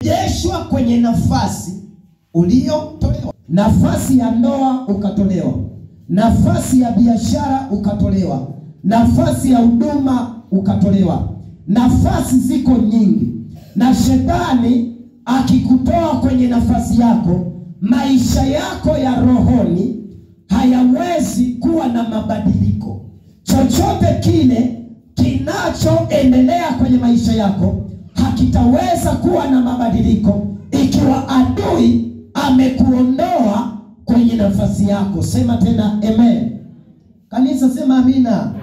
Yeshua kwenye nafasi uliotolewa. Nafasi ya ndoa ukatolewa, nafasi ya biashara ukatolewa, nafasi ya huduma ukatolewa. Nafasi ziko nyingi, na shetani akikutoa kwenye nafasi yako, maisha yako ya rohoni hayawezi kuwa na mabadiliko. Chochote kile kinachoendelea kwenye maisha yako hakitaweza kuwa na mabadiliko ikiwa adui amekuondoa kwenye nafasi yako. Sema tena amen. Kanisa sema amina. Amen.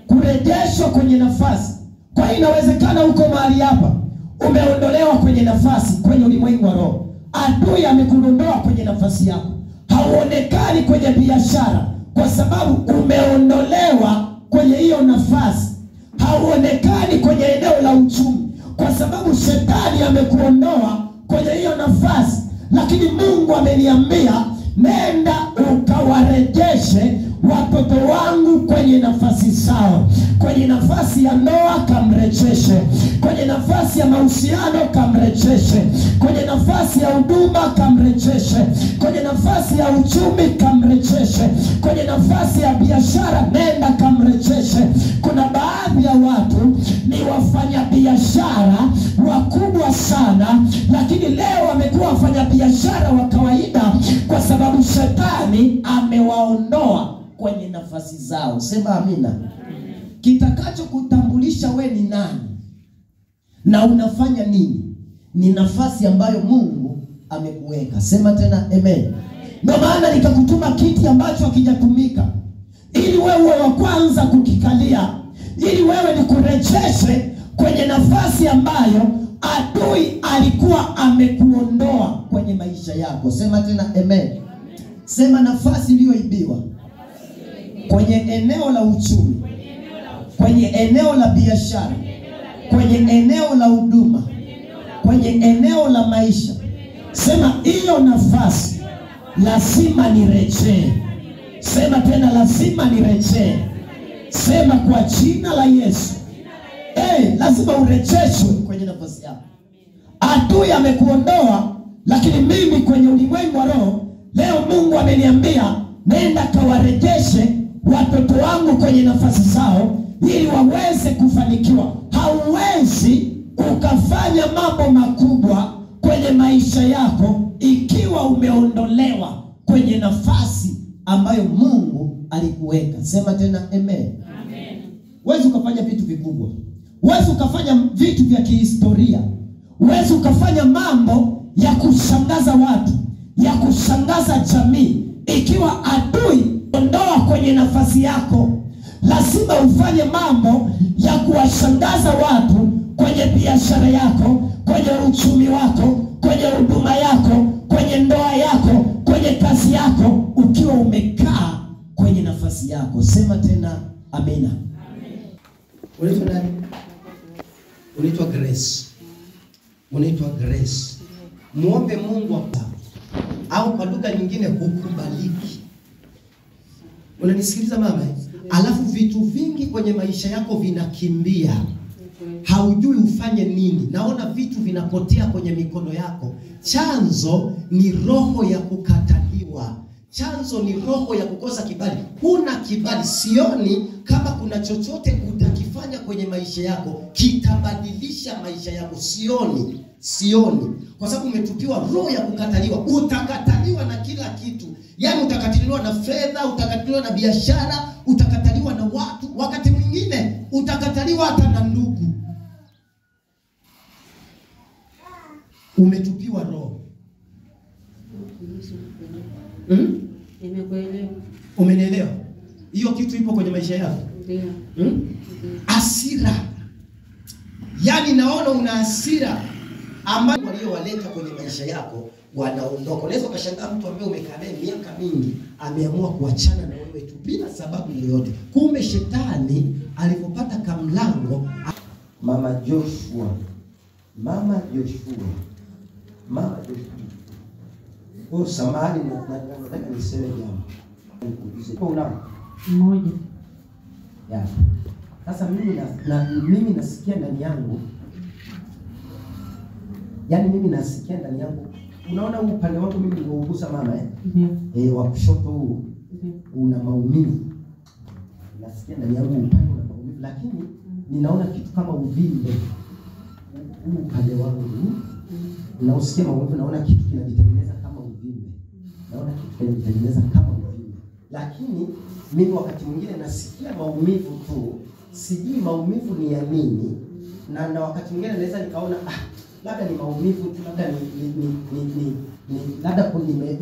Kurejeshwa kwenye nafasi. Kwa hiyo inawezekana uko mahali hapa umeondolewa kwenye nafasi kwenye ulimwengu wa roho. Adui amekuondoa kwenye nafasi yako. Hauonekani kwenye biashara kwa sababu umeondolewa kwenye hiyo nafasi. Hauonekani kwenye eneo la uchumi kwa sababu shetani amekuondoa kwenye hiyo nafasi. Lakini Mungu ameniambia nenda ukawarejeshe watoto wangu kwenye nafasi zao. Kwenye nafasi ya ndoa kamrejeshe, kwenye nafasi ya mahusiano kamrejeshe, kwenye nafasi ya huduma kamrejeshe, kwenye nafasi ya uchumi kamrejeshe, kwenye nafasi ya biashara nenda kamrejeshe. Kuna baadhi ya watu ni wafanya biashara wakubwa sana, lakini leo wamekuwa wafanya biashara wa kawaida kwa sababu shetani amewaondoa kwenye nafasi zao. Sema amina. Kitakacho kutambulisha we ni nani na unafanya nini ni nafasi ambayo Mungu amekuweka. Sema tena amen. Ndio maana nikakutuma kiti ambacho hakijatumika ili wewe wa kwanza kukikalia, ili wewe nikurejeshe kwenye nafasi ambayo adui alikuwa amekuondoa kwenye maisha yako. Sema tena amen. Sema nafasi iliyoibiwa kwenye eneo la uchumi, kwenye eneo la biashara, kwenye eneo la huduma, kwenye eneo la maisha. Sema hiyo nafasi lazima nirejee. Sema tena lazima nirejee. Sema kwa jina la Yesu. Lazima urejeshwe kwenye nafasi yako. Adui amekuondoa, lakini mimi kwenye ulimwengu wa roho leo Mungu ameniambia nenda kawarejeshe watoto wangu kwenye nafasi zao ili waweze kufanikiwa. Hauwezi ukafanya mambo makubwa kwenye maisha yako ikiwa umeondolewa kwenye nafasi ambayo Mungu alikuweka. Sema tena amen. Amen. Huwezi ukafanya vitu vikubwa, huwezi ukafanya vitu vya kihistoria, huwezi ukafanya mambo ya kushangaza watu, ya kushangaza jamii ikiwa adui ondoa kwenye nafasi yako. Lazima ufanye mambo ya kuwashangaza watu kwenye biashara yako, kwenye uchumi wako, kwenye huduma yako, kwenye ndoa yako, kwenye kazi yako, ukiwa umekaa kwenye nafasi yako. Sema tena amina. Unaitwa nani? Unaitwa Grace. Unaitwa Grace. Muombe Mungu au kwa lugha nyingine hukubaliki. Unanisikiliza mama? Alafu vitu vingi kwenye maisha yako vinakimbia. Haujui ufanye nini. Naona vitu vinapotea kwenye mikono yako. Chanzo ni roho ya kukataliwa. Chanzo ni roho ya kukosa kibali. Huna kibali. Sioni kama kuna chochote utakifanya kwenye maisha yako kitabadilisha maisha yako. Sioni. Kwa sababu umetupiwa roho ya kukataliwa. Utakataliwa na kila kitu. Yaani utakataliwa na fedha, utakataliwa na biashara, utakataliwa na watu. Wakati mwingine utakataliwa hata na ndugu. Umetupiwa roho. Nimekuelewa. Umenielewa? Hiyo kitu ipo kwenye maisha yako. Ndio. Hasira. Yaani naona una hasira ambayo waliowaleta kwenye maisha yako wanaondoka. Unaweza ukashangaa mtu ambaye umekaa naye miaka mingi ameamua kuachana na wewe tu bila sababu yoyote. Kumbe shetani alipopata kamlango. Mama Joshua. Samahani nataka niseme jambo. Uko unao? Mmoja. Ya. Sasa mimi nasikia ndani yangu Yaani mimi nasikia ndani yangu, unaona huu upande wangu mimi niliougusa mama wa kushoto huu una maumivu. Nasikia ndani yangu upande una maumivu, lakini ninaona kitu kama uvimbe. Huu upande wangu nausikia maumivu, naona kitu kinajitengeneza kama uvimbe. Naona kitu kinajitengeneza kama uvimbe. Lakini mimi wakati mwingine nasikia maumivu tu, sijui maumivu ni ya nini. Na wakati mwingine naweza nikaona labda ni maumivu tu, labda labda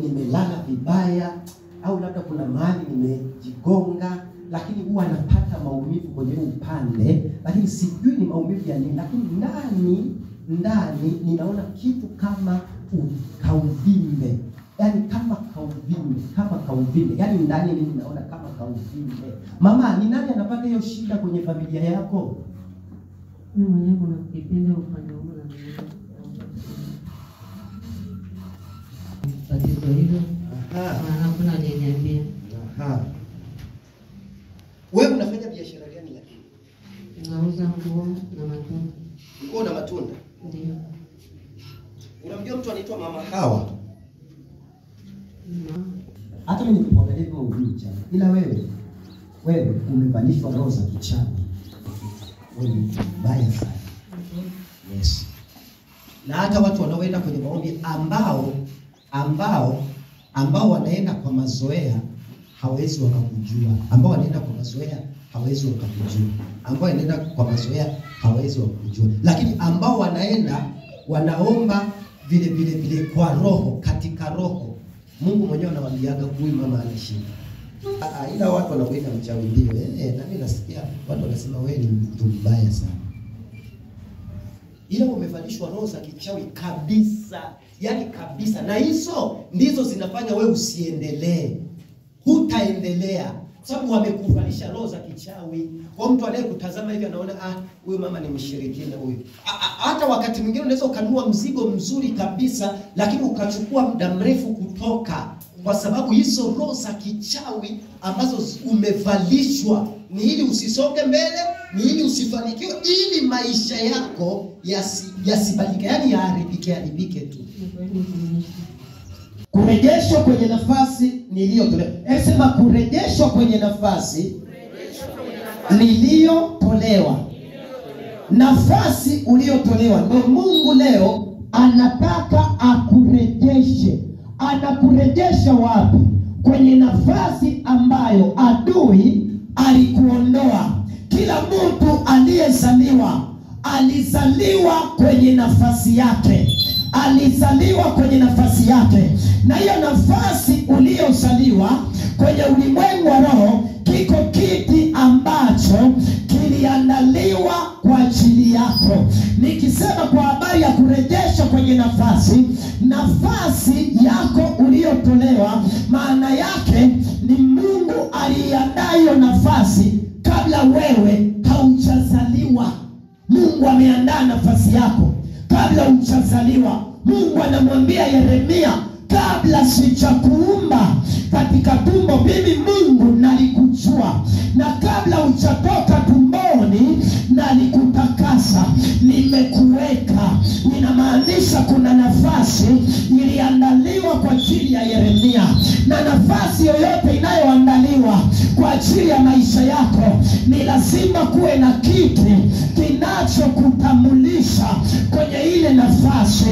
nimelala vibaya, au labda kuna mahali nimejigonga, lakini huwa napata maumivu kwenye upande, lakini sijui ni maumivu ya nini. Lakini ndani ninaona kitu kama kauvimbe, yaani kama kauvimbe, yaani ndani mimi naona kama kauvimbe. Mama, ni nani anapata hiyo shida kwenye familia yako? Mimi mwenyewe kuna kipindi upande wangu na tatizo hilo. Maana kuna aliniambia. Wewe unafanya biashara gani lakini? Nauza nguo na matunda. Nguo na matunda? Ndio. Unamjua mtu anaitwa Mama Hawa? Hata mimi nikuangalia hivyo ujui chana. Ila wewe umevalishwa roho za kichawi. Wewe ni mbaya sana. Yes. Na hata watu wanaoenda kwenye maombi ambao wanaenda kwa mazoea hawezi wakakujua. Ambao wanaenda kwa mazoea hawezi wakakujua. Ambao wanaenda kwa mazoea hawezi wakakujua. Lakini ambao wanaomba vile kwa roho, katika roho, Mungu mwenyewe anawaambiaga huyu mama anashinda. Ila watu wanakuita mchawi ndio. Na mimi nasikia watu wanasema wewe ni mtu mbaya sana. Ila umevalishwa roho za kichawi kabisa. Yaani kabisa. Na hizo ndizo zinafanya wewe usiendelee. Hutaendelea. Sababu wamekuvalisha roho za kichawi. Kwa mtu anayekutazama hivi anaona huyu mama ni mshirikina huyu. Hata wakati mwingine unaweza ukanunua mzigo mzuri kabisa, lakini ukachukua muda mrefu kutoka, kwa sababu hizo roho za kichawi ambazo umevalishwa ni ili usisonge mbele, ni ili usifanikiwe, ili maisha yako yasibadilike, yani yaharibike tu. Kurejeshwa kwenye nafasi niliyotolewa. Sema kurejeshwa kwenye nafasi niliyotolewa. Nafasi uliyotolewa ndio Mungu leo anataka akurejeshe. Anakurejesha wapi? Kwenye nafasi ambayo adui alikuondoa. Kila mtu alizaliwa kwenye nafasi yake. Alizaliwa kwenye nafasi yake. Na hiyo nafasi uliyozaliwa kwenye ulimwengu wa roho, kiko kiti ambacho kiliandaliwa kwa ajili yako. Nikisema kwa habari ya kurejesha kwenye nafasi yako uliyotolewa, maana yake ni Mungu aliandaa hiyo nafasi kabla wewe haujazaliwa. Mungu ameandaa nafasi yako kabla hujazaliwa. Mungu anamwambia Yeremia, kabla sijakuumba katika tumbo mimi Mungu nalikujua, na kabla hujatoka tumboni nalikutakasa, nimekuweka. Inamaanisha kuna nafasi iliandaliwa kwa ajili ya Yeremia, na nafasi yoyote inayoandaliwa kwa ajili ya maisha yako ni lazima kuwe na kitu kinachokutambulisha kwenye ile nafasi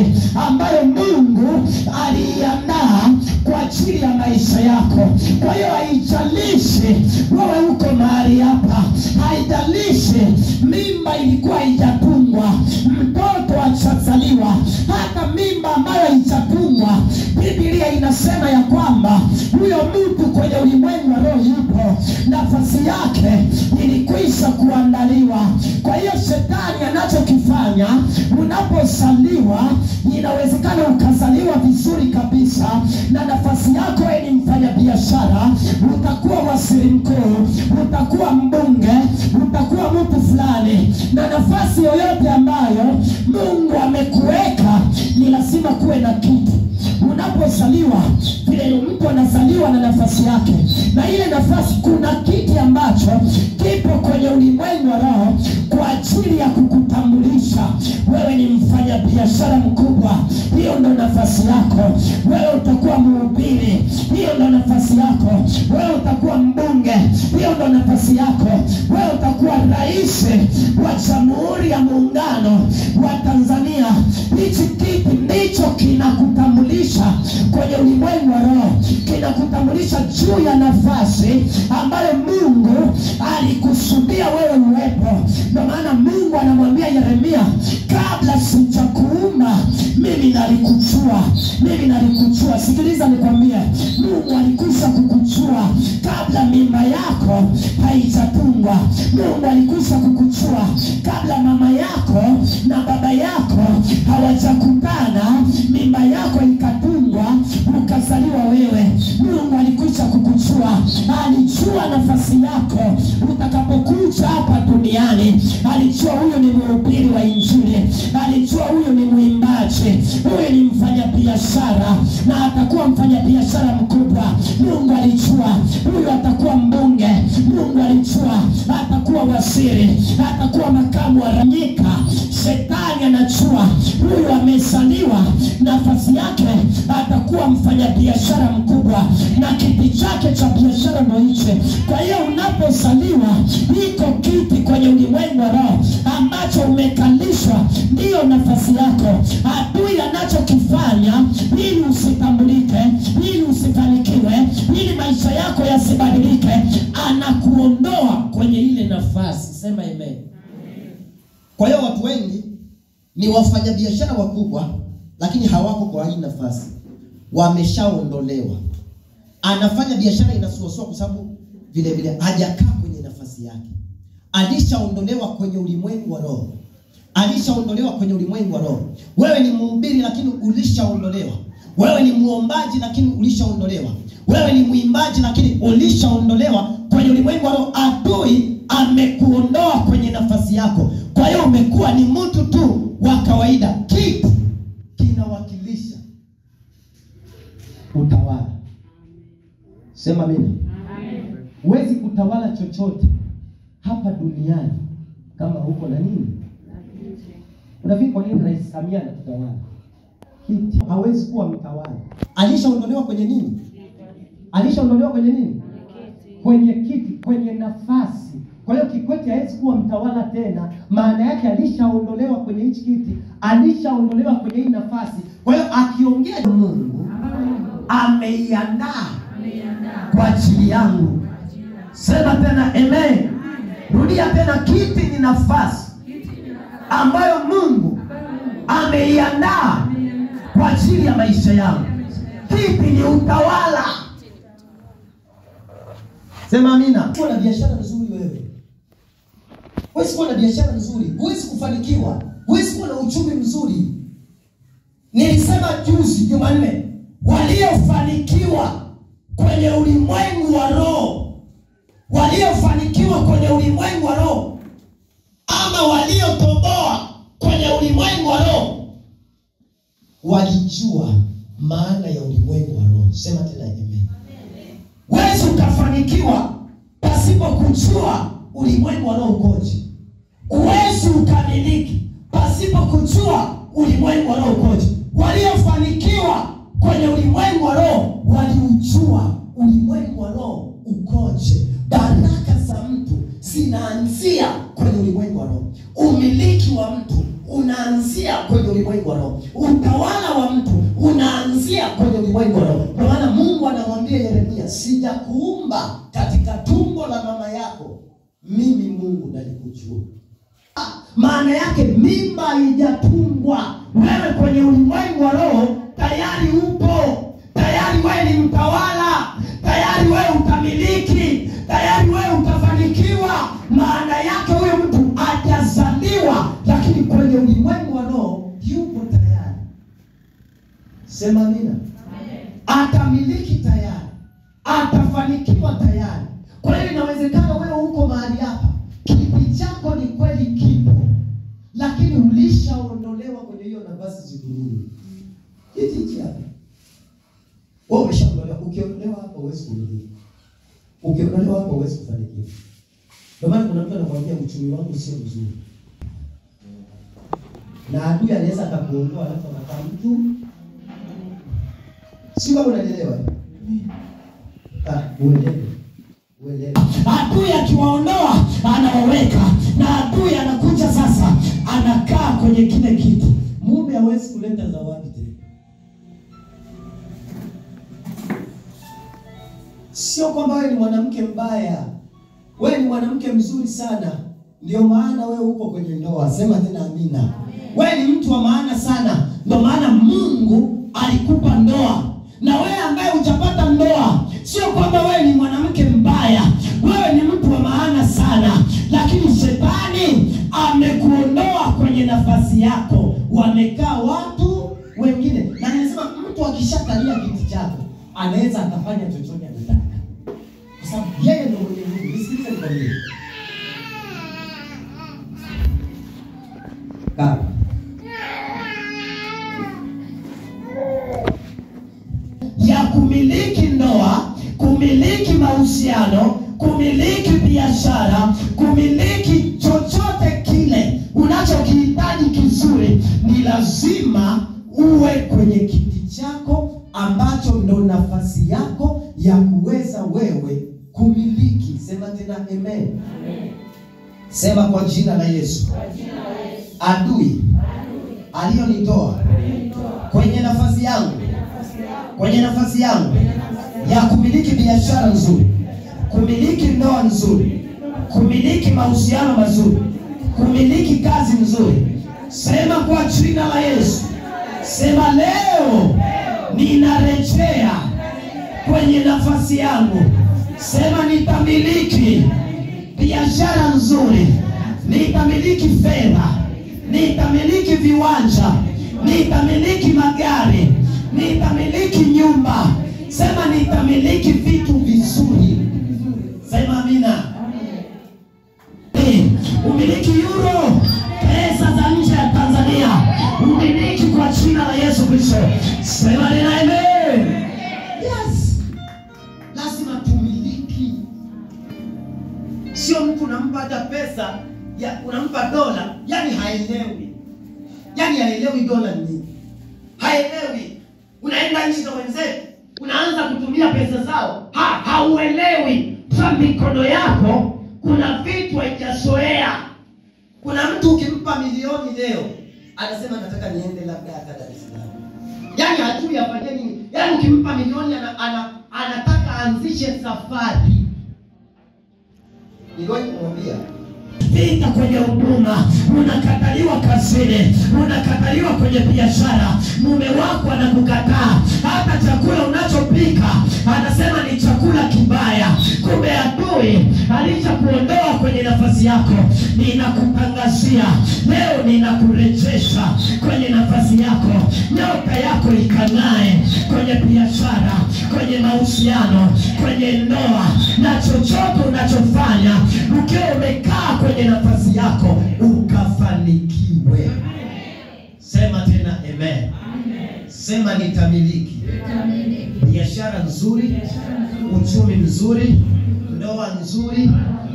ambayo Mungu aliandaa kwa ajili ya maisha yako. Kwa hiyo haijalishi wewe uko mahali hapa, haijalishi mimba ilikuwa haijatungwa, mtoto achazaliwa, hata mimba ambayo haijatungwa, Biblia inasema ya kwamba huyo mtu kwenye ulimwengu wa roho yupo, nafasi yake ilikwisha kuandaliwa. Kwa hiyo shetani anachokifanya, unapozaliwa inawezekana ukazaliwa vizuri kabisa, na nafasi yako ni mfanya biashara, utakuwa waziri mkuu, utakuwa mbunge, utakuwa mtu fulani, na nafasi yoyote ambayo Mungu amekuweka ni lazima kuwe na kitu. unapozaliwa vile mtu anazaliwa na nafasi yake, na ile nafasi kuna kiti ambacho kipo kwenye ulimwengu wa roho kwa ajili ya kukutambulisha wewe ni mfanya biashara mkubwa. Hiyo ndo nafasi yako. Wewe utakuwa mhubiri, hiyo ndo nafasi yako. Wewe utakuwa mbunge, hiyo ndo nafasi yako. Wewe utakuwa rais wa Jamhuri ya Muungano wa Tanzania. Hichi kitu ndicho kinakutambulisha kwenye ulimwengu wa roho, kinakutambulisha juu ya nafasi ambayo Mungu alikusudia wewe uwepo. Ndio maana Mungu anamwambia Yeremia, kabla sijakuumba mimi nalikujua. Mimi nalikujua. Sikiliza nikwambie, Mungu alikwisha kukujua kabla mimba yako haijatungwa. Mungu alikwisha kukujua kabla mama yako na baba yako hawajakutana, mimba yako ikatungwa ukazaliwa wewe. Mungu alikwisha kukujua. Alijua nafasi yako utakapokuja hapa duniani. Alijua huyu ni mhubiri wa Injili, alijua huyu ni mwimbaji, huyu ni mfanyabiashara na atakuwa mfanyabiashara mkubwa. Mungu alijua huyu atakuwa mbunge. Mungu alijua atakuwa waziri, atakuwa makamu wa rais. Shetani anajua huyu amezaliwa, nafasi yake atakuwa mfanyabiashara mkubwa na kiti chake cha biashara ndio hicho. Kwa hiyo unapozaliwa, iko kiti kwenye ulimwengu wa roho ambacho umekalishwa, ndiyo nafasi yako. Adui anachokifanya ili usitambulike, ili usifanikiwe, ili maisha yako yasibadilike, anakuondoa kwenye ile nafasi. Sema amen. Kwa hiyo watu wengi ni wafanyabiashara wakubwa, lakini hawako kwa hii nafasi. Wameshaondolewa. Anafanya biashara inasuasua kwa sababu vile vile hajakaa kwenye nafasi yake. Alishaondolewa kwenye ulimwengu wa roho. Alishaondolewa kwenye ulimwengu wa roho. Wewe ni mhubiri lakini ulishaondolewa. Wewe ni muombaji lakini ulishaondolewa. Wewe ni mwimbaji lakini ulishaondolewa kwenye ulimwengu wa roho. Adui amekuondoa kwenye nafasi yako. Kwa hiyo umekuwa ni mtu tu wa kawaida. Kitu kinawakilisha utawala. Sema mimi. Huwezi kutawala chochote hapa duniani kama huko na nini? Unafikiri kwa nini Rais Samia anatawala? Kiti. Hawezi kuwa mtawala. Alishaondolewa kwenye nini? Alishaondolewa kwenye nini? Kwenye kiti, kwenye nafasi. Kwa hiyo Kikwete hawezi kuwa mtawala tena. Maana yake alishaondolewa kwenye hichi kiti, alishaondolewa kwenye hii nafasi. Kwa hiyo akiongea, Mungu ameiandaa kwa ajili yangu. Sema tena amen. Rudia tena, kiti ni nafasi ambayo Mungu ameiandaa kwa ajili ya maisha yangu. Kiti ni utawala. Sema amina. Kuwa na biashara nzuri wewe. Huwezi kuwa na biashara nzuri, huwezi kufanikiwa, huwezi kuwa na uchumi mzuri. Nilisema juzi Jumanne, waliofanikiwa kwenye ulimwengu wa roho, waliofanikiwa kwenye ulimwengu wa roho, ama waliotoboa kwenye ulimwengu wa roho, walijua maana ya ulimwengu wa roho. Sema tena amen. Huwezi ukafanikiwa pasipo kujua ulimwengu wa roho ukoje. Huwezi ukamiliki pasipo kujua ulimwengu wa roho ukoje. Waliofanikiwa kwenye ulimwengu wa roho waliujua ulimwengu wa roho ukoje. Baraka za mtu zinaanzia kwenye ulimwengu wa roho. Umiliki wa mtu unaanzia kwenye ulimwengu wa roho. Utawala wa mtu unaanzia kwenye ulimwengu wa roho. Kwa maana Mungu anamwambia Yeremia, sijakuumba katika tumbo la mama yako, mimi Mungu nalikujua. Maana yake mimba haijatungwa. Wewe kwenye ulimwengu wa roho tayari upo. Tayari wewe ni mtawala. Tayari wewe utamiliki. Tayari wewe utafanikiwa. Maana yake huyo mtu hajazaliwa, lakini kwenye ulimwengu wa roho yupo tayari. Sema amina. Atamiliki tayari. Atafanikiwa tayari. Kwa hiyo inawezekana wewe uko mahali hapa, kiti chako ni kweli kipo, lakini ulishaondolewa kwenye hiyo nafasi zingine. Kiti chako Wewe umeshaondolewa. Ukiondolewa hapo huwezi kurudi. Ukiondolewa hapo huwezi kufanikiwa. Ndio maana kuna mtu anakuambia uchumi wangu sio mzuri. Na adui anaweza akakuondoa alafu akakaa mtu. Sio unanielewa? Uelewe. Adui akiwaondoa anawaweka, na adui anakuja sasa anakaa kwenye kile kitu. Mume hawezi kuleta zawadi tena. Sio kwamba wewe ni mwanamke mbaya. Wewe ni mwanamke mzuri sana. Ndio maana wewe uko kwenye ndoa. Sema tena amina. Wewe ni mtu wa maana sana. Ndio maana Mungu alikupa ndoa. Na wewe ambaye hujapata ndoa, sio kwamba wewe ni mwanamke mbaya. Wewe ni mtu wa maana sana. Lakini shetani amekuondoa kwenye nafasi yako. Wamekaa watu wengine. Na nimesema mtu akishakalia kiti chako, anaweza akafanya chochote anataka. Kwa sababu yeye ndio mwenye nguvu. Nisikilize nikwambie. Kaka. Ya kumiliki ndoa, kumiliki mahusiano, kumiliki biashara, kumiliki chochote kile unachokihitaji kizuri, ni lazima uwe kwenye kiti chako ambacho ndo nafasi yako ya kuweza wewe kumiliki. Sema tena amen. Sema kwa jina la Yesu. Adui alionitoa kwenye nafasi yangu, kwenye nafasi yangu ya kumiliki biashara nzuri, kumiliki ndoa nzuri, kumiliki mahusiano mazuri, kumiliki kazi nzuri. Sema kwa jina la Yesu. Sema leo ninarejea kwenye nafasi yangu. Sema nitamiliki biashara nzuri, nitamiliki fedha, nitamiliki viwanja, nitamiliki magari, nitamiliki nyumba. Sema nitamiliki vitu vizuri. Sema amina. Umiliki euro, pesa za nje ya Tanzania, umiliki kwa jina la Yesu Kristo. Sema nina amen. Yes. Lazima tumiliki. Sio mtu unampa hata pesa, unampa dola, yani haelewi. Yani haelewi dola ni nini. Haelewi. Unaenda nchi za wenzetu, unaanza kutumia pesa zao. Hauelewi. Kwa mikono yako kuna vitu haijazoea. Kuna mtu ukimpa milioni leo, anasema nataka niende labda hata Dar es Salaam. Yani hajui afanye nini. Yani ukimpa milioni anataka aanzishe safari. Niliwahi kumwambia vita kwenye huduma, unakataliwa kazini, unakataliwa kwenye biashara, mume wako anakukataa, hata chakula unachopika anasema ni chakula kibaya. Kumbe adui alishakuondoa kwenye nafasi yako. Ninakutangazia leo, ninakurejesha kwenye nafasi yako. Nyota yako ikang'ae kwenye biashara, kwenye mahusiano, kwenye ndoa, na chochote unachofanya ukiwa umekaa kwenye nafasi yako ukafanikiwe. Sema tena amen. Sema nitamiliki biashara nzuri, uchumi mzuri, ndoa nzuri,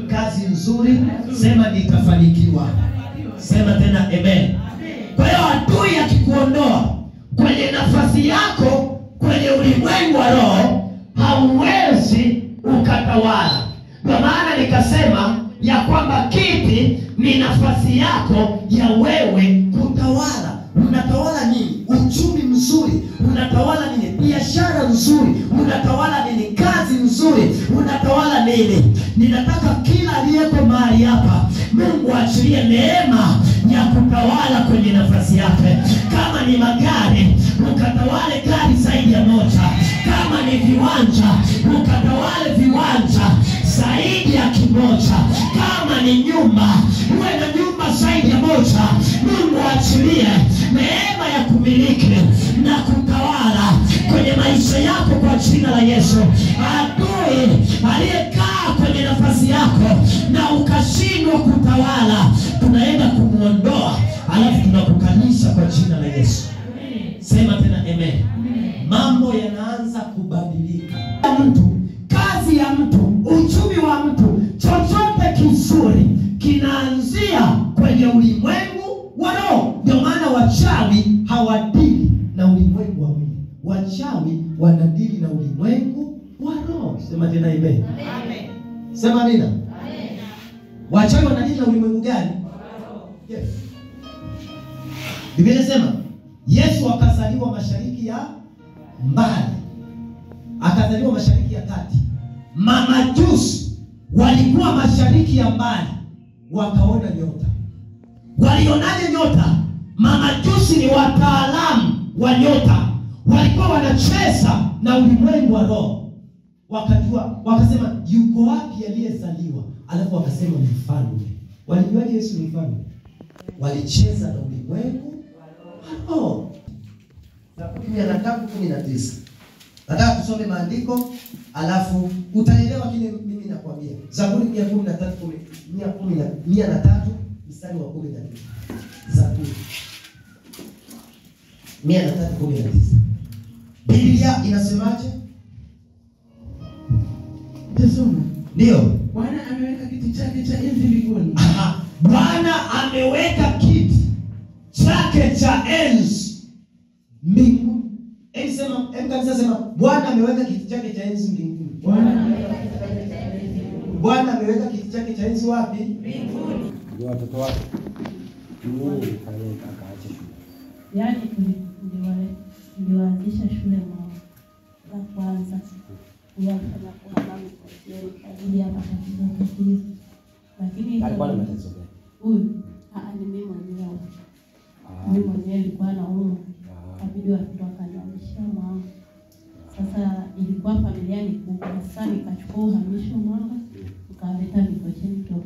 kazi nzuri. Sema nitafanikiwa. Sema tena amen. Kwa hiyo adui akikuondoa kwenye nafasi yako kwenye ulimwengu wa roho, hauwezi ukatawala. Kwa maana nikasema ya kwamba kiti ni nafasi yako ya wewe kutawala. Unatawala nini? Uchumi mzuri. Unatawala nini? Biashara nzuri. Unatawala nini? Kazi nzuri. Unatawala nini? Ninataka kila aliyeko mahali hapa, Mungu achilie neema ya kutawala kwenye nafasi yake. Kama ni magari, ukatawale gari zaidi ya moja. Kama ni viwanja, ukatawale viwanja zaidi ya kimoja. Kama ni nyumba, uwe na nyumba zaidi ya moja. Mungu achilie neema ya kumiliki na kutawala kwenye maisha yako kwa jina la Yesu. Adui aliyekaa kwenye nafasi yako na ukashindwa kutawala, tunaenda kumuondoa, alafu tunakukanisha kwa jina la Yesu. Sema tena amen. mambo yanaanza kubadilika. Mtu, kazi ya mtu, uchumi wa mtu, chochote kizuri kinaanzia kwenye ulimwengu wa roho. Ndio maana wachawi hawadili na ulimwengu wa mwili. Wachawi wanadili na ulimwengu wa roho. Sema tena amen. Amen. Sema nina. Amen. Wachawi wanadili na ulimwengu gani? Yes. Biblia inasema Yesu akazaliwa mashariki ya mbali, akazaliwa mashariki ya kati. Mamajusi walikuwa mashariki ya mbali, wakaona nyota. Walionaje nyota? Mamajusi ni wataalamu wa nyota, walikuwa wanacheza na ulimwengu wa roho. Wakajua, wakasema yuko wapi aliyezaliwa? Alafu wakasema ni mfalme. Walijuaje Yesu ni mfalme? Walicheza na ulimwengu wa roho. Zaburi 119. Nataka tusome maandiko alafu utaelewa kile mimi nakwambia. Zaburi 113 mstari wa 19. Zaburi 113:19. Biblia inasemaje? Tasoma. Ndio. Bwana ameweka kiti chake cha enzi mbinguni. Bwana ameweka kiti chake cha enzi mbinguni. Kanisa sema Bwana ameweka kiti chake cha enzi mbinguni. Bwana ameweka kiti chake cha enzi wapi? Mbinguni. Ndio watoto wake. Mungu kaleta akaacha shule. Yaani niliwaanzisha shule la kwanza. Nilifanya kwa mama kwa ajili ya matatizo. Lakini Alikuwa na matatizo gani? Huyu ni mimi mwenyewe. Mimi mwenyewe nilikuwa naumwa. Kabidi watoto wakaniamisha mwangu. Sasa ilikuwa familia ni kubwa. Sasa nikachukua uhamisho mwangu. Nikaleta Mikocheni kwa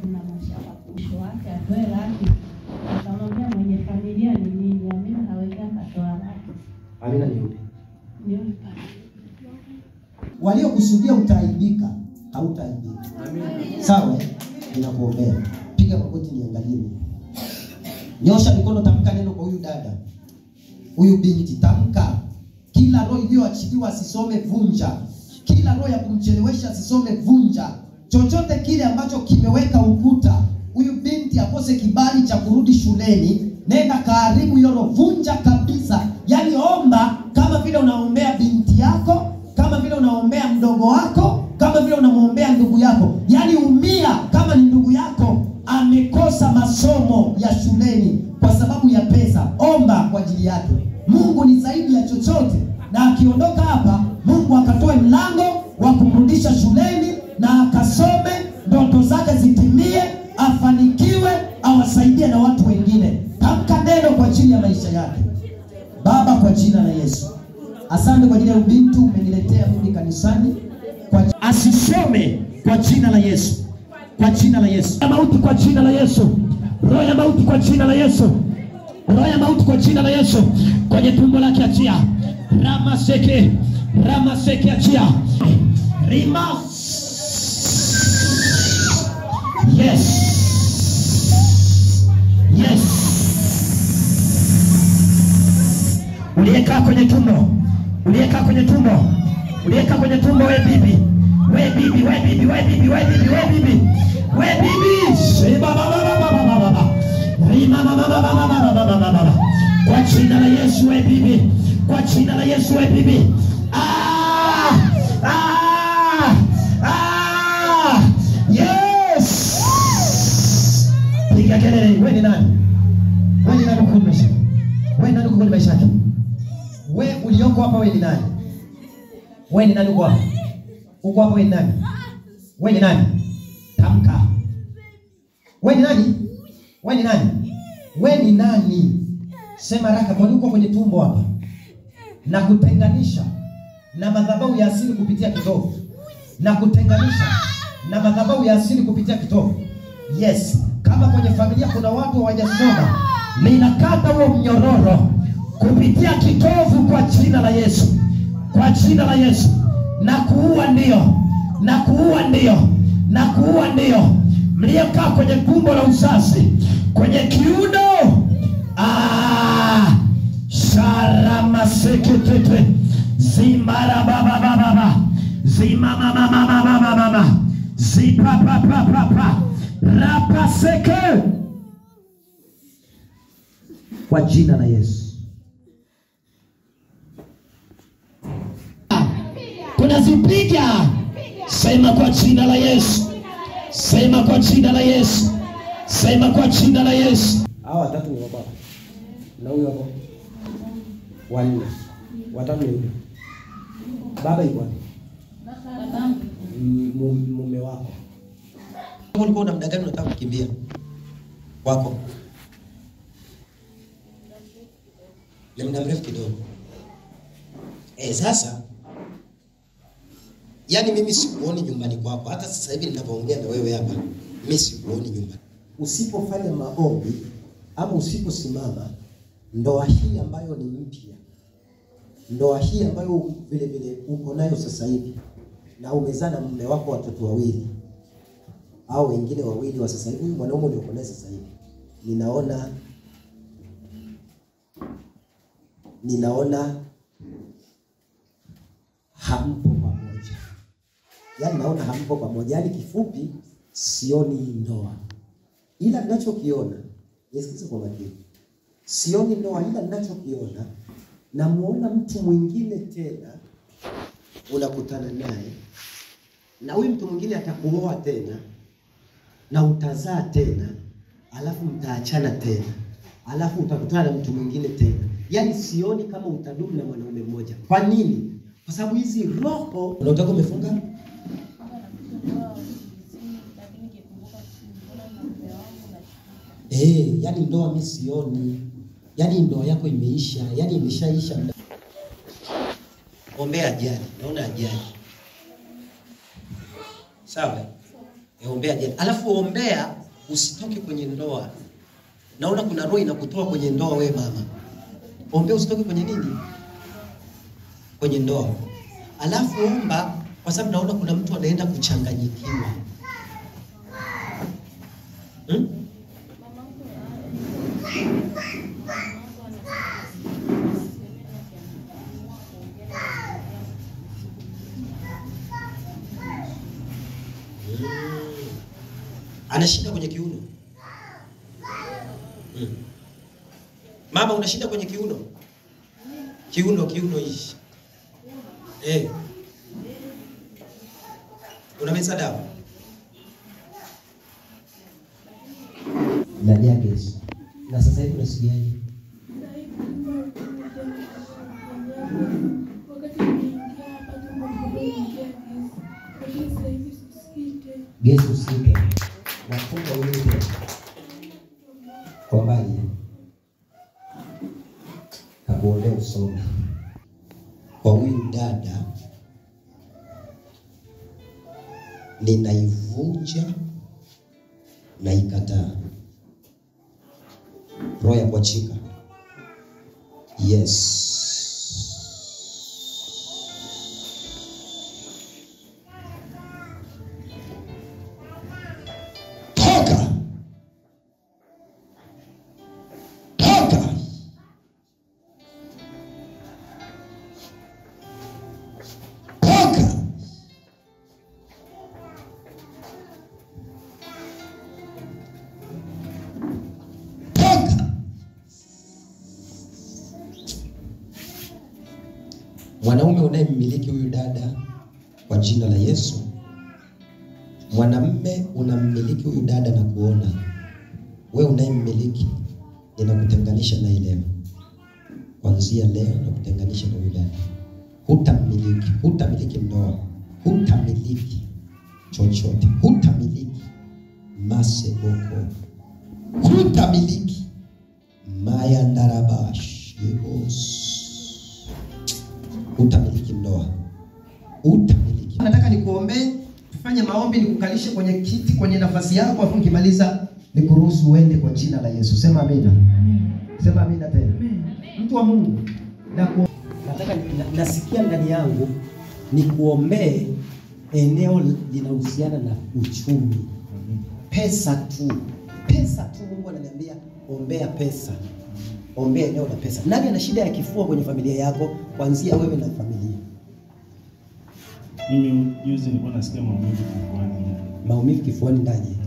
kuna mashamba kusho wake atoe laki. Akamwambia mwenye familia ni nini? Amina hawezi akatoa laki. Amina ni yupi? Ndio. Waliokusudia utaaibika, hautaaibika. Amina. Sawa? Ninakuombea. Piga magoti niangalie. Nyosha mikono, tamka neno kwa huyu dada. Huyu binti, tamka. Kila roho iliyoachiliwa asisome, vunja. Kila roho ya kumchelewesha asisome, vunja. Chochote kile ambacho kimeweka ukuta, huyu binti akose kibali cha kurudi shuleni, nenda karibu hiyo roho, vunja kabisa. Yaani omba kama vile unaombea binti yako, kama vile unaombea mdogo wako, kama vile unamuombea ndugu yako. Yaani umia kama ni ndugu yako amekosa masomo ya shuleni kwa sababu ya pesa, omba kwa ajili yake. Mungu ni zaidi ya chochote, na akiondoka hapa Mungu akatoe mlango wa kumrudisha shuleni na akasome, ndoto zake zitimie, afanikiwe, awasaidie na watu wengine. Tamka neno kwa ajili ya maisha yake. Baba, kwa jina la Yesu, asante kwa ajili ya ubintu umeniletea mimi kanisani. Asisome kwa jina la Yesu. Kwa jina la Yesu. Mauti kwa jina la Yesu. Roho ya mauti kwa jina la Yesu. Roho ya mauti kwa jina la Yesu. Kwenye tumbo lake achia. Ramaseke achia. Rimas. Yes. Yes. Uliyekaa kwenye tumbo. Uliyekaa kwenye tumbo. Uliyekaa kwenye tumbo, we bibi. We bibi, we bibi, we bibi, we bibi, we bibi. We bibi. Sheba baba baba baba. Rima baba baba baba baba. Kwa jina la Yesu, we bibi. Kwa jina la Yesu, we bibi. Yes. Piga kelele. Wewe ni nani? Wewe ni nani kwa maisha? Wewe ni nani kwa maisha yako? Wewe ulioko hapa, wewe ni nani? Wewe ni nani uko hapa? Uko hapa, wewe ni nani? Wewe ni nani? Tamka. Wewe ni nani? Wewe ni nani? Wewe ni nani? Sema haraka, kwa nini uko kwenye tumbo hapa? Na kutenganisha na madhabahu ya asili kupitia kitovu. Na kutenganisha na madhabahu ya asili kupitia kitovu. Yes, kama kwenye familia kuna watu hawajasoma, ninakata huo mnyororo kupitia kitovu kwa jina la Yesu. Kwa jina la Yesu. Na kuua ndio. Na kuua ndio. Na kuua ndio. Mliokaa kwenye tumbo la uzazi, kwenye kiuno. Sharamase. sekete zimara baba baba zima mama mama mama zipa papa papa rapa seke kwa jina la Yesu. Tunazipiga. Sema kwa jina la Yesu. Sema kwa jina la Yesu. Sema kwa jina la Yesu. Hao watatu ni wababa. Na huyo hapo. Wanne. Watatu ni huyo. Baba yuko wapi? Mume wako. Ulikuwa una muda gani unataka kukimbia? Wako. Ni muda mrefu kidogo. Sasa yani mimi sikuoni nyumbani kwako. Hata sasa hivi ninapoongea na wewe hapa, mimi sikuoni nyumbani. Usipofanya maombi ama usiposimama, ndoa hii ambayo ni mpya, ndoa hii ambayo vile vile uko nayo sasa hivi, na umezaa na mume wako watoto wawili au wengine wawili wa sasa hivi, mwanaume uko naye sasa hivi, ninaona hampo pamoja. Yaani naona hampo pamoja. Yaani kifupi sioni ndoa. Ila ninachokiona, nisikize kwa makini. Sioni ndoa, ila ninachokiona namuona mtu mwingine tena unakutana naye. Na huyu mtu mwingine atakuoa tena na utazaa tena, alafu mtaachana tena, alafu utakutana na mtu mwingine tena. Yaani sioni kama utadumu na mwanaume mmoja. Kwa nini? Kwa sababu hizi roho Unataka umefunga? Yani ndoa mimi sioni. Yani ndoa yako imeisha, yani imeshaisha. Ombea ajali, naona ajali. Sawa? Ombea ajali. Alafu ombea usitoke kwenye ndoa. Naona kuna roho inakutoa kwenye ndoa wewe mama. Ombea usitoke kwenye nini? Kwenye ndoa. Alafu omba kwa sababu naona kuna mtu anaenda kuchanganyikiwa. Anashinda kwenye kiuno. Mama unashinda kwenye kiuno. Kiuno hichi. Unameza dawa? ndani yake Yesu. Na sasa hivi unasikiaje? Yesu usikike. Nafunga wewe kwa mbali. Kakuombea usome. Kwa huyu dada ninaivunja na ikataa roho ya kuachika. Yes. Toka. Mwanaume unayemmiliki huyu dada kwa jina la Yesu, mwanamume unammiliki huyu dada na kuona wewe unayemmiliki, ninakutenganisha naye leo. Kuanzia leo nakutenganisha na huyu dada. Hutamiliki ndoa, hutamiliki chochote, hutamiliki maseboko, hutamiliki mayandarabash yebos. Utamiliki ndoa. Utamiliki. Nataka nikuombee, tufanye maombi, nikukalishe kwenye kiti, kwenye nafasi yako, afu nikimaliza nikuruhusu uende kwa jina la Yesu. Sema amina. Sema amina tena. Mtu wa Mungu, nataka nasikia ndani yangu nikuombee eneo linahusiana na uchumi. Pesa tu. Pesa tu, Mungu ananiambia ombea pesa. Ombea eneo la pesa. Nani ana shida ya kifua kwenye familia yako? Kuanzia wewe na familia. Mimi juzi nilikuwa nasikia maumivu kifuani. Maumivu kifuani ndani.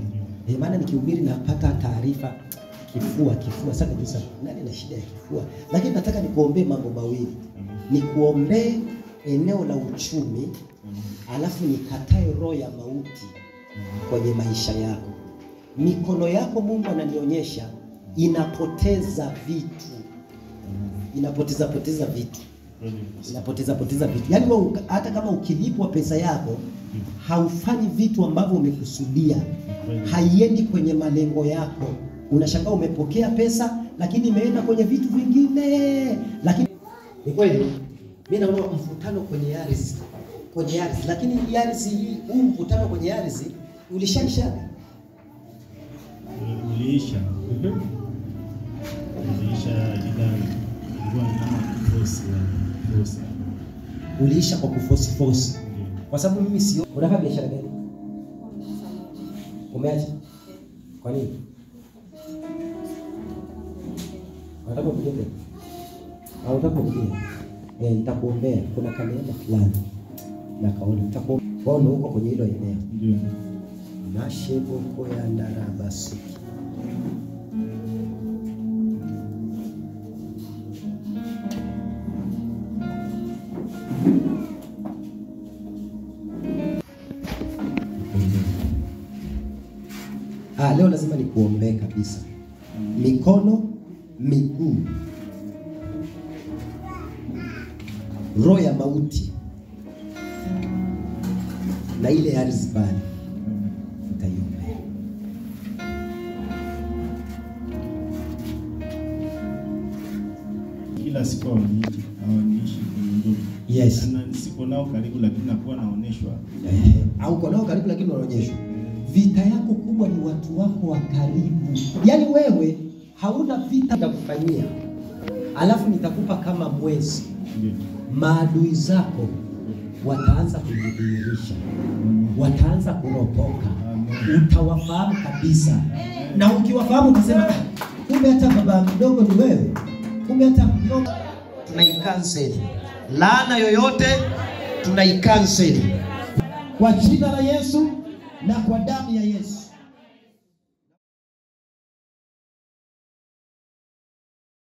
Maana nikihubiri napata taarifa kifua sana kabisa. Nani ana shida ya kifua? Lakini nataka nikuombee mambo mawili. Nikuombee eneo la uchumi, alafu nikatae roho ya mauti kwenye maisha yako. Mikono yako Mungu ananionyesha inapoteza vitu. Inapoteza vitu. Yaani wewe hata kama ukilipwa pesa yako haufanyi vitu ambavyo umekusudia. Haiendi kwenye malengo yako. Unashangaa umepokea pesa lakini imeenda kwenye vitu vingine. Lakini ni kweli mimi naona mvutano kwenye ardhi. Lakini ardhi huu mvutano kwenye ardhi ulishaisha. Uliisha Uliisha kwa kuforce. Kwa sababu mimi sio. Unafanya biashara gani? Umeacha? Kwa nini? Unataka kujua? Au unataka kujua? Nitakuombea. Kuna kanema fulani na kauli nitakuombea huko kwenye hilo eneo. Ndio. Nasheboko ya ndarabasi. Leo lazima nikuombee kabisa. Mikono, miguu, roho ya mauti na ile ardhi pale nitaiombea. Kila siku hawaniishi kwenye ndoto. Yes. Na siko nao karibu lakini nakuwa naoneshwa. Au uko nao karibu lakini unaonyeshwa. Vita yako kubwa ni watu wako wa karibu. Yaani wewe hauna vita ya kufanyia. Alafu nitakupa kama mwezi. Maadui zako wataanza kujidhihirisha. Wataanza kuropoka. Utawafahamu kabisa. Na ukiwafahamu utasema kumbe hata baba mdogo ni wewe. Kumbe hata mdogo. Tunaikansel. Laana yoyote tunaikansel. Kwa jina la Yesu na kwa damu ya Yesu.